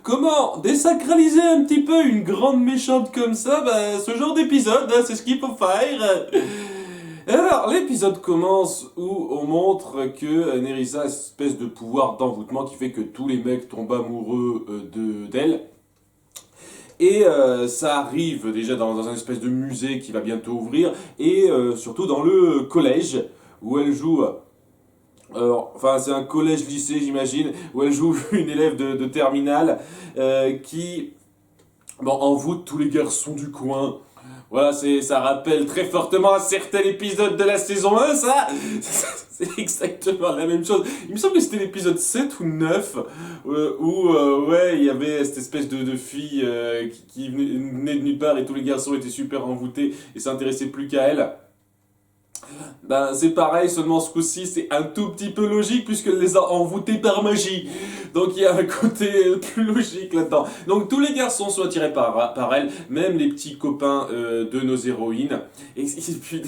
Comment désacraliser un petit peu une grande méchante comme ça? Bah, ce genre d'épisode, hein, c'est ce qu'il faut faire. Alors, l'épisode commence où on montre que Nerissa a une espèce de pouvoir d'envoûtement qui fait que tous les mecs tombent amoureux d'elle. Et ça arrive déjà dans un espèce de musée qui va bientôt ouvrir, et surtout dans le collège où elle joue. Enfin, c'est un collège-lycée, j'imagine, où elle joue une élève de terminale qui envoûte tous les garçons du coin. Voilà, ça rappelle très fortement un certain épisode de la saison 1, ça. C'est exactement la même chose. Il me semble que c'était l'épisode 7 ou 9, où ouais, il y avait cette espèce de fille qui venait de nulle part et tous les garçons étaient super envoûtés et s'intéressaient plus qu'à elle. Ben, c'est pareil, seulement ce coup-ci, c'est un tout petit peu logique puisqu'elle les a envoûtés par magie. Donc il y a un côté plus logique là-dedans. Donc tous les garçons sont attirés par elle, même les petits copains de nos héroïnes. Et puis,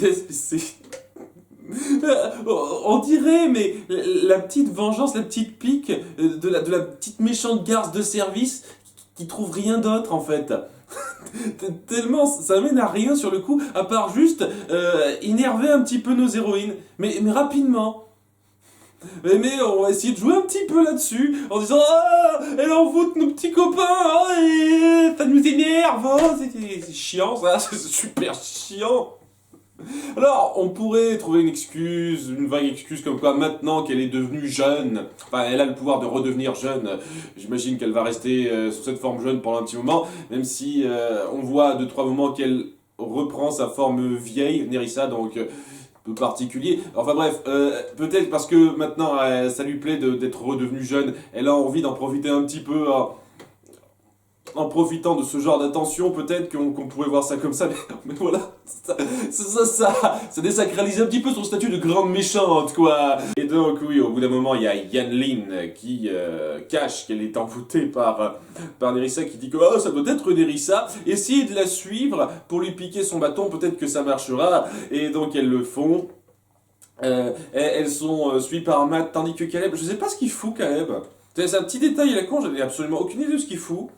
on dirait, mais la petite vengeance, la petite pique de la petite méchante garce de service qui trouve rien d'autre en fait. Tellement ça mène à rien sur le coup, à part juste énerver un petit peu nos héroïnes. Mais rapidement. Mais on va essayer de jouer un petit peu là-dessus, en disant ah, elle envoûte nos petits copains, ah, et ça nous énerve, oh, c'est chiant ça, c'est super chiant. Alors, on pourrait trouver une excuse, une vague excuse comme quoi maintenant qu'elle est devenue jeune, enfin elle a le pouvoir de redevenir jeune, j'imagine qu'elle va rester sous cette forme jeune pendant un petit moment, même si on voit à 2-3 moments qu'elle reprend sa forme vieille, Nerissa, donc peu particulier. Enfin bref, peut-être parce que maintenant ça lui plaît d'être redevenue jeune, elle a envie d'en profiter un petit peu. En profitant de ce genre d'attention, peut-être qu'on pourrait voir ça comme ça, mais voilà, ça désacralise un petit peu son statut de grande méchante, quoi. Et donc, oui, au bout d'un moment, il y a Yan Lin qui cache qu'elle est envoûtée par Nerissa, qui dit que oh, ça doit être Nerissa. Essayez de la suivre pour lui piquer son bâton, peut-être que ça marchera. Et donc, elles le font. Elles sont suivies par Matt, tandis que Caleb, je sais pas ce qu'il fout, Caleb. C'est un petit détail à la con, je n'ai absolument aucune idée de ce qu'il fout.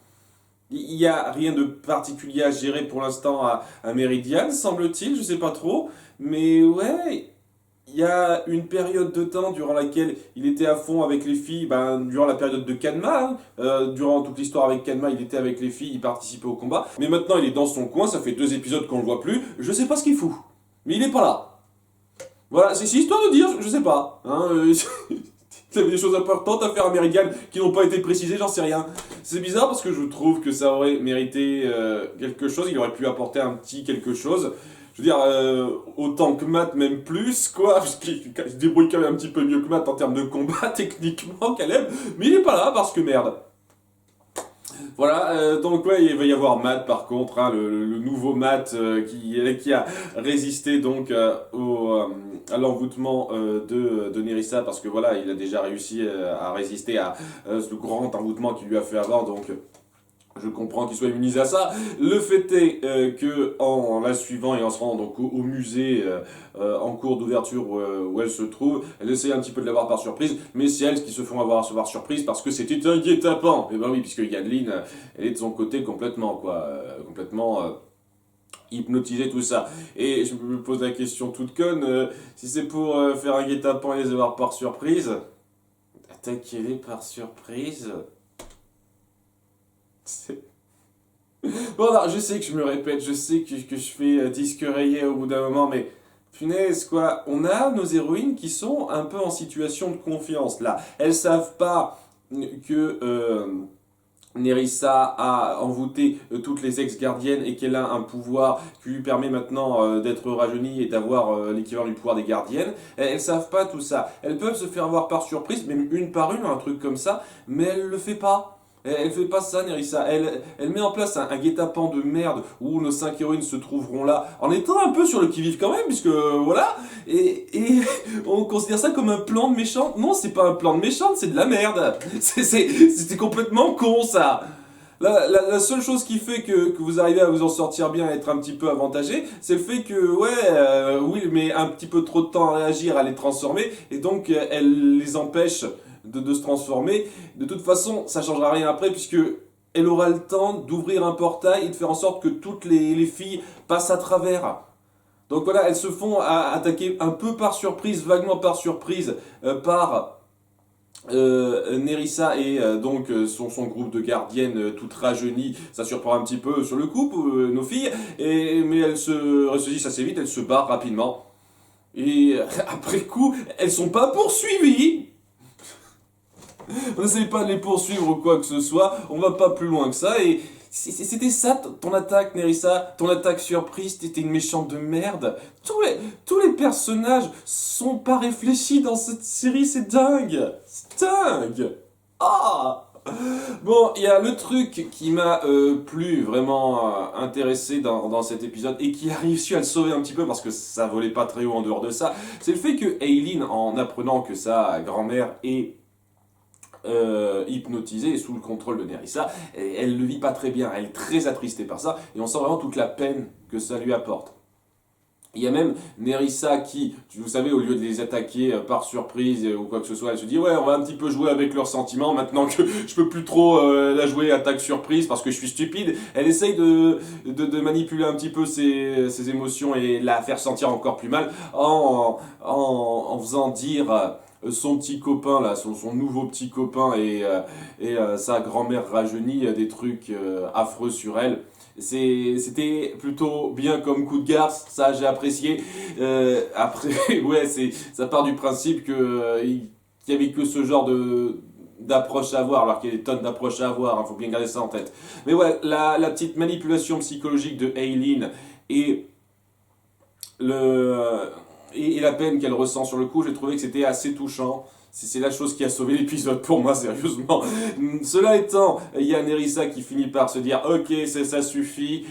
Il n'y a rien de particulier à gérer pour l'instant à Meridian, semble-t-il, je sais pas trop. Mais ouais, il y a une période de temps durant laquelle il était à fond avec les filles, durant la période de Kanma, hein. Durant toute l'histoire avec Kanma, il était avec les filles, il participait au combat. Mais maintenant, il est dans son coin, ça fait 2 épisodes qu'on le voit plus, je sais pas ce qu'il fout. Mais il est pas là. Voilà, c'est histoire de dire, je sais pas. Hein, il y avait des choses importantes à faire à Meridian qui n'ont pas été précisées, j'en sais rien. C'est bizarre parce que je trouve que ça aurait mérité quelque chose, il aurait pu apporter un petit quelque chose. Je veux dire, autant que Matt, même plus, quoi, parce qu'il se débrouille quand même un petit peu mieux que Matt en termes de combat, techniquement, Caleb, mais il est pas là parce que merde. Voilà, donc ouais, il va y avoir Matt par contre, hein, le nouveau Matt qui a résisté donc à l'envoûtement de Nerissa parce que voilà, il a déjà réussi à résister à ce grand envoûtement qu'il lui a fait avoir, donc je comprends qu'il soit immunisé à ça. Le fait est que en la suivant et en se rendant donc au musée en cours d'ouverture où elle se trouve, elle essaie un petit peu de l'avoir par surprise, mais c'est elles qui se font avoir par surprise parce que c'était un guet-apens. Et ben oui, puisque Yadeline, elle est de son côté complètement, quoi, complètement hypnotisée, tout ça. Et je me pose la question toute conne, si c'est pour faire un guet-apens et les avoir par surprise, attaquez-les par surprise. C'est Voilà, je sais que je me répète, je sais que je fais disque rayé au bout d'un moment, mais punaise quoi, on a nos héroïnes qui sont un peu en situation de confiance là. Elles savent pas que Nerissa a envoûté toutes les ex-gardiennes et qu'elle a un pouvoir qui lui permet maintenant d'être rajeunie et d'avoir l'équivalent du pouvoir des gardiennes. Elles savent pas tout ça. Elles peuvent se faire voir par surprise, même une par une, un truc comme ça, mais elle le fait pas. Elle fait pas ça, Nerissa. Elle met en place un guet-apens de merde où nos 5 héroïnes se trouveront là, en étant un peu sur le qui-vive quand même, puisque voilà. Et on considère ça comme un plan de méchante. Non, c'est pas un plan de méchante, c'est de la merde. C'est complètement con, ça. La seule chose qui fait que vous arrivez à vous en sortir bien, à être un petit peu avantagé, c'est le fait que, ouais, Will met un petit peu trop de temps à réagir, à les transformer, et donc elle les empêche de se transformer. De toute façon, ça changera rien après puisque elle aura le temps d'ouvrir un portail et de faire en sorte que toutes les filles passent à travers. Donc voilà, elles se font attaquer un peu par surprise, vaguement par surprise, par Nerissa et donc son groupe de gardiennes toutes rajeunies. Ça surprend un petit peu sur le coup, nos filles, mais elles se ressaisissent assez vite, elles se barrent rapidement. Et après coup, elles sont pas poursuivies. On n'essaye pas de les poursuivre ou quoi que ce soit, on va pas plus loin que ça, et c'était ça ton attaque, Nerissa, ton attaque surprise, t'étais une méchante de merde. Tous les personnages sont pas réfléchis dans cette série, c'est dingue. C'est dingue. Ah. Bon, il y a le truc qui m'a plus vraiment intéressé dans cet épisode et qui a réussi à le sauver un petit peu parce que ça volait pas très haut en dehors de ça, c'est le fait que Aileen, en apprenant que sa grand-mère est hypnotisée et sous le contrôle de Nerissa, elle le vit pas très bien, elle est très attristée par ça, et on sent vraiment toute la peine que ça lui apporte. Il y a même Nerissa qui, vous savez, au lieu de les attaquer par surprise ou quoi que ce soit, elle se dit ouais, on va un petit peu jouer avec leurs sentiments maintenant que je peux plus trop la jouer attaque surprise parce que je suis stupide. Elle essaye de manipuler un petit peu ses émotions et la faire sentir encore plus mal en faisant dire son petit copain là, son nouveau petit copain et sa grand-mère rajeunie des trucs affreux sur elle. C'était plutôt bien comme coup de garce, ça j'ai apprécié. Après, ouais, ça part du principe qu'il n'y avait que ce genre d'approche à avoir, alors qu'il y a des tonnes d'approches à avoir, hein, faut bien garder ça en tête. Mais ouais, la petite manipulation psychologique de Aileen et et la peine qu'elle ressent sur le coup, j'ai trouvé que c'était assez touchant. C'est la chose qui a sauvé l'épisode pour moi, sérieusement. Cela étant, il y a Nerissa qui finit par se dire ok, ça suffit,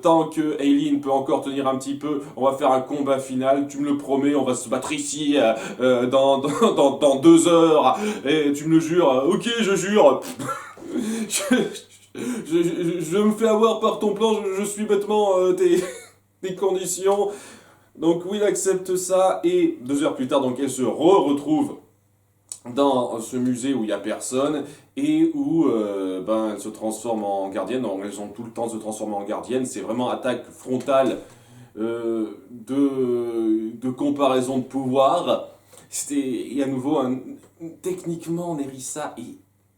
tant que Aileen peut encore tenir un petit peu, on va faire un combat final, tu me le promets, on va se battre ici dans 2 heures, et tu me le jures, ok, je jure. Je me fais avoir par ton plan, je suis bêtement tes conditions. Donc Will accepte ça, et 2 heures plus tard, donc elle se retrouve dans ce musée où il n'y a personne et où elle se transforme en gardienne. Donc, elles ont tout le temps de se transformer en gardienne. C'est vraiment attaque frontale de comparaison de pouvoir. Et à nouveau, techniquement, Nerissa est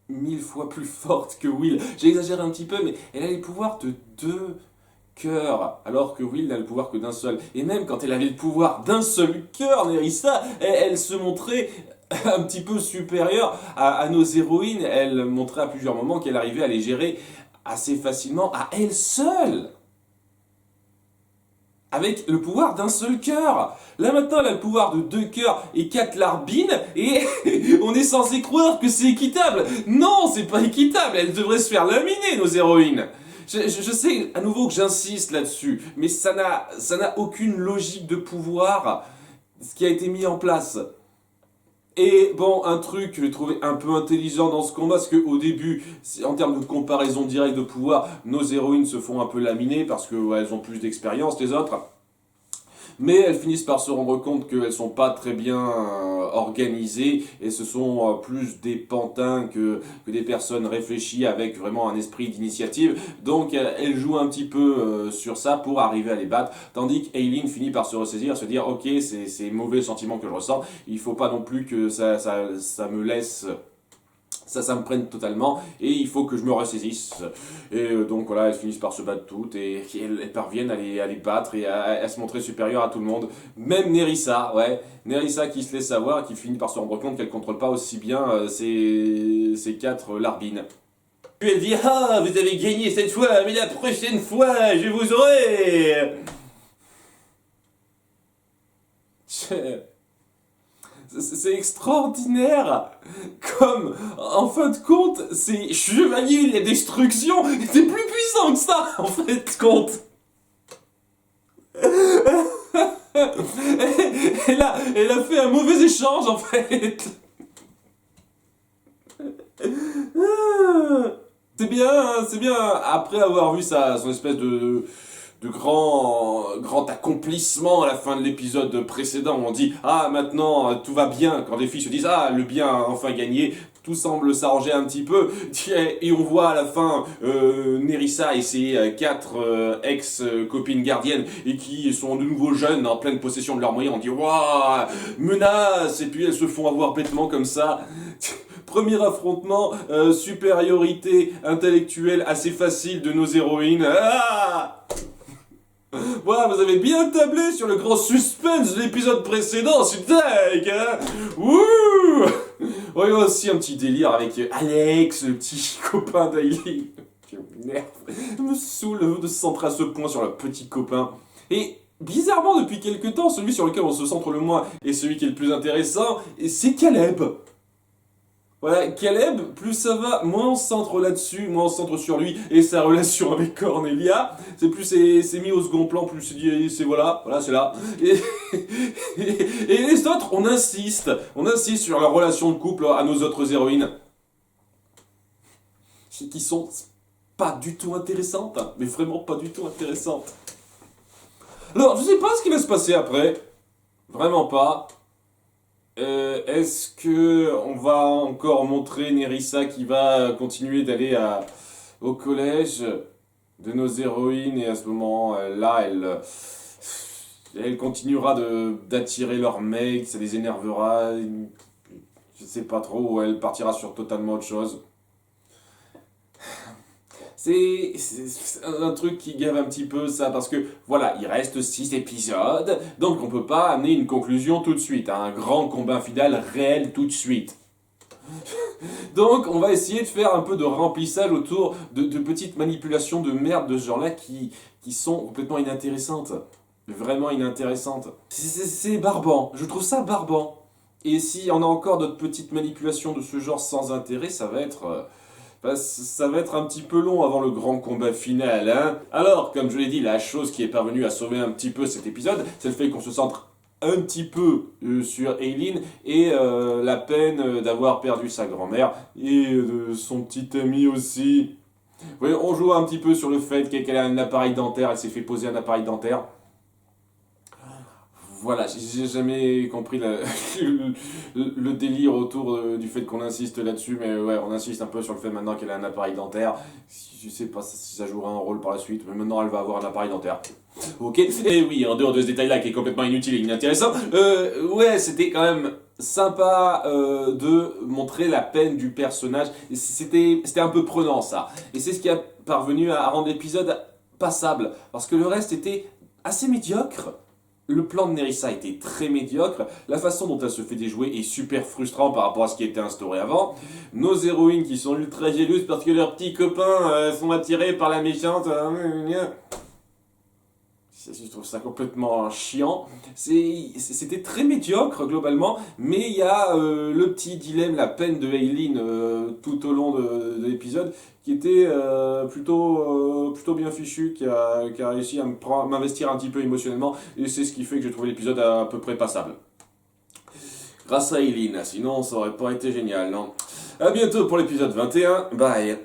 1000 fois plus forte que Will. J'ai exagéré un petit peu, mais elle a les pouvoirs de 2 cœur, alors que Will n'a le pouvoir que d'un seul. Et même quand elle avait le pouvoir d'un seul cœur, Nerissa, elle se montrait un petit peu supérieure à nos héroïnes. Elle montrait à plusieurs moments qu'elle arrivait à les gérer assez facilement à elle seule. Avec le pouvoir d'un seul cœur. Là maintenant, elle a le pouvoir de 2 cœurs et 4 larbines, et on est censé croire que c'est équitable. Non, c'est pas équitable, elles devraient se faire laminer, nos héroïnes. Je sais à nouveau que j'insiste là-dessus, mais ça n'a aucune logique de pouvoir, ce qui a été mis en place. Et bon, un truc que j'ai trouvé un peu intelligent dans ce combat, c'est qu'au début, en termes de comparaison directe de pouvoir, nos héroïnes se font un peu laminer parce qu'elles ont plus d'expérience, les autres. Mais elles finissent par se rendre compte qu'elles sont pas très bien organisées et ce sont plus des pantins que des personnes réfléchies avec vraiment un esprit d'initiative. Donc elles jouent un petit peu sur ça pour arriver à les battre, tandis qu'Aileen finit par se ressaisir, se dire ok, c'est mauvais sentiments que je ressens, il faut pas non plus que ça me laisse... Ça me prenne totalement et il faut que je me ressaisisse. Et donc voilà, elles finissent par se battre toutes et elles parviennent à les battre et à se montrer supérieures à tout le monde. Même Nerissa, ouais. Nerissa qui se laisse savoir et qui finit par se rendre compte qu'elle contrôle pas aussi bien ces 4 larbines. Puis elle dit ah, vous avez gagné cette fois, mais la prochaine fois, je vous aurai. C'est extraordinaire. Comme, en fin de compte, c'est Chevalier de la Destruction était plus puissant que ça, en fin de compte. Elle a fait un mauvais échange, en fait. C'est bien, après avoir vu son espèce de de grand accomplissement à la fin de l'épisode précédent. On dit ah maintenant tout va bien quand les filles se disent ah le bien a enfin gagné. Tout semble s'arranger un petit peu et on voit à la fin Nerissa et ses 4 ex-copines gardiennes et qui sont de nouveau jeunes en pleine possession de leurs moyens. On dit waouh menace et puis elles se font avoir bêtement comme ça. Premier affrontement, supériorité intellectuelle assez facile de nos héroïnes. Ah voilà, vous avez bien tablé sur le grand suspense de l'épisode précédent, c'est dingue, hein. Wouh. Oh, il y a aussi un petit délire avec Alex, le petit copain d'Aileen. Tu m'énerves. Je me saoule de se centrer à ce point sur le petit copain. Et bizarrement, depuis quelques temps, celui sur lequel on se centre le moins et celui qui est le plus intéressant, c'est Caleb. Voilà, Caleb, plus ça va, moins on se centre là-dessus, moins on se centre sur lui et sa relation avec Cornelia. C'est plus c'est mis au second plan, plus c'est voilà, c'est là. Et les autres, on insiste sur leur relation de couple à nos autres héroïnes. Qui sont pas du tout intéressantes, mais vraiment pas du tout intéressantes. Alors, je sais pas ce qui va se passer après. Vraiment pas. Est-ce que on va encore montrer Nerissa qui va continuer d'aller au collège de nos héroïnes et à ce moment-là, elle continuera d'attirer leurs mecs, ça les énervera, je sais pas trop, ou elle partira sur totalement autre chose. C'est un truc qui gave un petit peu ça, parce que voilà, il reste 6 épisodes, donc on peut pas amener une conclusion tout de suite, un grand combat final réel tout de suite. Donc on va essayer de faire un peu de remplissage autour de petites manipulations de merde de ce genre-là qui sont complètement inintéressantes. Vraiment inintéressantes. C'est barbant, je trouve ça barbant. Et si on a encore d'autres petites manipulations de ce genre sans intérêt, ça va être un petit peu long avant le grand combat final, hein. Alors, comme je l'ai dit, la chose qui est parvenue à sauver un petit peu cet épisode, c'est le fait qu'on se centre un petit peu sur Aileen et la peine d'avoir perdu sa grand-mère et de son petit ami aussi. Oui, on joue un petit peu sur le fait qu'elle a un appareil dentaire, elle s'est fait poser un appareil dentaire. Voilà, j'ai jamais compris le délire autour du fait qu'on insiste là-dessus, mais ouais, on insiste un peu sur le fait maintenant qu'elle a un appareil dentaire. Je sais pas si ça jouera un rôle par la suite, mais maintenant elle va avoir un appareil dentaire. Ok, et oui, en dehors de ce détail-là qui est complètement inutile et inintéressant, ouais, c'était quand même sympa de montrer la peine du personnage. C'était un peu prenant ça, et c'est ce qui a parvenu à rendre l'épisode passable, parce que le reste était assez médiocre. Le plan de Nerissa était très médiocre, la façon dont elle se fait déjouer est super frustrant par rapport à ce qui était instauré avant. Nos héroïnes qui sont ultra jalouses parce que leurs petits copains sont attirés par la méchante. Je trouve ça complètement chiant. C'était très médiocre globalement, mais il y a le petit dilemme, la peine de Aileen tout au long de l'épisode qui était plutôt bien fichu, qui a réussi à m'investir un petit peu émotionnellement, et c'est ce qui fait que j'ai trouvé l'épisode à peu près passable. Grâce à Aileen, sinon ça aurait pas été génial, non. A bientôt pour l'épisode 21, bye.